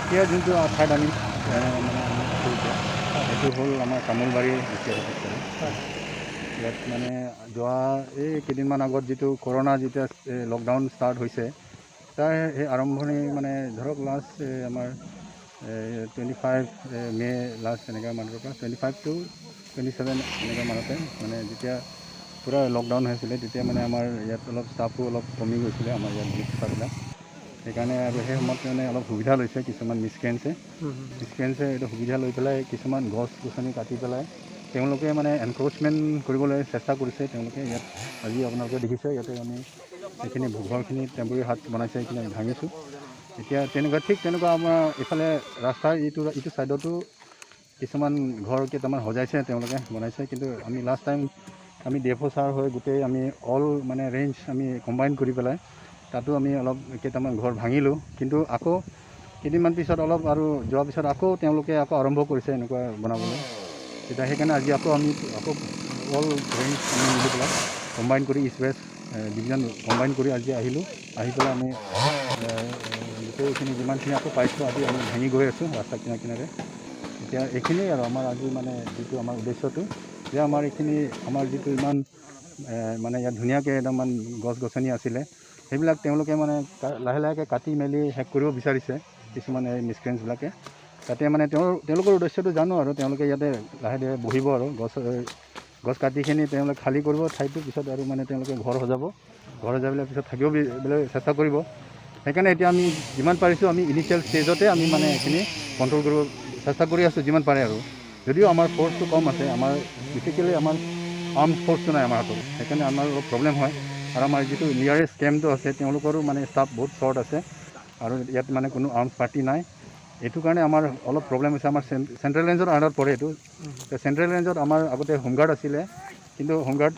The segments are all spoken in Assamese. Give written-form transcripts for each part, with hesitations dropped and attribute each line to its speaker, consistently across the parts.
Speaker 1: এতিয়া যোনটো ঠাইত আমি মানে আছোঁ এতিয়া সেইটো হ'ল আমাৰ তামোলবাৰী ইয়াত মানে যোৱা এই কেইদিনমান আগত যিটো কৰোণা যেতিয়া লকডাউন ষ্টাৰ্ট হৈছে তাৰ সেই আৰম্ভণি মানে ধৰক লাষ্ট আমাৰ 25 মে লাষ্ট এনেকুৱা মানৰ পৰা 25 to 27 এনেকুৱা মানতে মানে যেতিয়া পূৰা লকডাউন হৈছিলে তেতিয়া মানে আমাৰ ইয়াত অলপ ষ্টাফো অলপ কমি গৈছিলে আমাৰ ইয়াত ষ্টাফবিলাক সেইকাৰণে আৰু সেই সময়ত মানে অলপ সুবিধা লৈছে কিছুমান মিছক্ৰেঞ্চে এইটো সুবিধা লৈ পেলাই কিছুমান গছ গছনি কাটি পেলাই তেওঁলোকে মানে এনক্ৰ'চমেণ্ট কৰিবলৈ চেষ্টা কৰিছে তেওঁলোকে ইয়াত আজি আপোনালোকে দেখিছে ইয়াতে আমি এইখিনি ঘৰখিনি টেম্পৰেৰী হাট বনাইছে এইখিনি আমি ভাঙিছোঁ এতিয়া তেনেকুৱা ঠিক তেনেকুৱা আমাৰ এইফালে ৰাস্তাৰ ইটো ছাইডতো কিছুমান ঘৰ কেইটামান সজাইছে তেওঁলোকে বনাইছে কিন্তু আমি লাষ্ট টাইম আমি DFO ছাৰ হৈ গোটেই আমি অল মানে ৰেঞ্জ আমি কম্বাইন কৰি পেলাই তাতো আমি অলপ কেইটামান ঘৰ ভাঙিলোঁ কিন্তু আকৌ কেইদিনমান পিছত অলপ আৰু যোৱাৰ পিছত আকৌ তেওঁলোকে আকৌ আৰম্ভ কৰিছে এনেকুৱা বনাবলৈ তেতিয়া সেইকাৰণে আজি আমি অল ৰেঞ্জ আমি মিলি পেলাই কম্বাইন কৰি ইষ্ট ৱেষ্ট ডিভিজন কম্বাইন কৰি আজি আহিলোঁ আহি পেলাই আমি গোটেইখিনি যিমানখিনি আকৌ পাইছোঁ আজি আমি ভাঙি গৈ আছোঁ ৰাস্তা কিনাৰে এতিয়া এইখিনিয়ে আৰু আমাৰ আজি মানে যিটো আমাৰ উদ্দেশ্যটো যে আমাৰ এইখিনি আমাৰ যিটো ইমান মানে ইয়াত ধুনীয়াকৈ একদম গছ গছনি আছিলে সেইবিলাক তেওঁলোকে মানে লাহে লাহেকৈ কাটি মেলি শেষ কৰিব বিচাৰিছে কিছুমান এই মিছক্ৰেঞ্চবিলাকে তাতে মানে তেওঁলোকৰ উদ্দেশ্যটো জানো আৰু তেওঁলোকে ইয়াতে লাহে লাহে বহিব আৰু গছ কাটিখিনি তেওঁলোকে খালী কৰিব ঠাইটো পিছত আৰু মানে তেওঁলোকে ঘৰ সজাব পেলাই পিছত থাকিব চেষ্টা কৰিব সেইকাৰণে এতিয়া আমি যিমান পাৰিছোঁ আমি ইনিচিয়েল ষ্টেজতে আমি মানে এইখিনি কণ্ট্ৰল কৰিব চেষ্টা কৰি আছোঁ যিমান পাৰে আৰু যদিও আমাৰ ফ'ৰ্চটো কম আছে আমাৰ বেচিকেলি আমাৰ আৰ্মছ ফ'ৰ্চটো নাই আমাৰ হাতত সেইকাৰণে আমাৰ অলপ প্ৰব্লেম হয় আৰু আমাৰ যিটো নিয়াৰেষ্ট কেম্পটো আছে তেওঁলোকৰো মানে ষ্টাফ বহুত শ্বৰ্ট আছে আৰু ইয়াত মানে কোনো আৰ্মছ পাৰ্টি নাই এইটো কাৰণে আমাৰ অলপ প্ৰব্লেম হৈছে আমাৰ চেণ্ট্ৰেল ৰেঞ্জৰ আণ্ডাৰত পৰে এইটো চেণ্ট্ৰেল ৰেঞ্জত আমাৰ আগতে হোমগাৰ্ড আছিলে কিন্তু হোমগাৰ্ড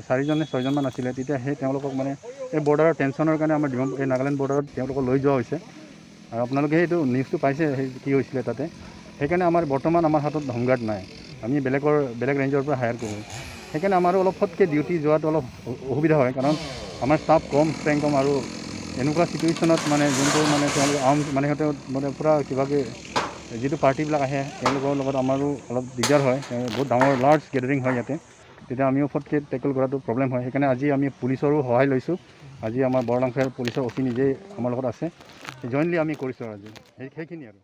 Speaker 1: 4-6জনমান আছিলে তেতিয়া সেই তেওঁলোকক মানে এই বৰ্ডাৰৰ টেনশ্যনৰ কাৰণে আমাৰ এই নাগালেণ্ড বৰ্ডাৰত তেওঁলোকক লৈ যোৱা হৈছে আৰু আপোনালোকে সেইটো নিউজটো পাইছে সেই কি হৈছিলে তাতে সেইকাৰণে আমাৰ বৰ্তমান আমাৰ হাতত হোমগাৰ্ড নাই আমি বেলেগ ৰেঞ্জৰ পৰা হায়াৰ কৰোঁ সেইকাৰণে আমাৰো অলপ ফটকৈ ডিউটি যোৱাটো অলপ অসুবিধা হয় কাৰণ আমাৰ ষ্টাফ কম ষ্ট্ৰেং কম আৰু এনেকুৱা চিটুৱেশ্যনত মানে যোনটো মানে তেওঁলোকে আৰ্ম মানে সিহঁতে মানে পূৰা কিবাকৈ যিটো পাৰ্টিবিলাক আহে তেওঁলোকৰ লগত আমাৰো অলপ দিগদাৰ হয় বহুত ডাঙৰ লাৰ্জ গেডাৰিং হয় ইয়াতে তেতিয়া আমিও ফটকৈ টেকল কৰাটো প্ৰব্লেম হয় সেইকাৰণে আজি আমি পুলিচৰো সহায় লৈছোঁ আজি আমাৰ বৰলাংফেৰ পুলিচৰ OC নিজেই আমাৰ লগত আছে জইণ্টলি আমি কৰিছোঁ আৰু আজি সেইখিনি আৰু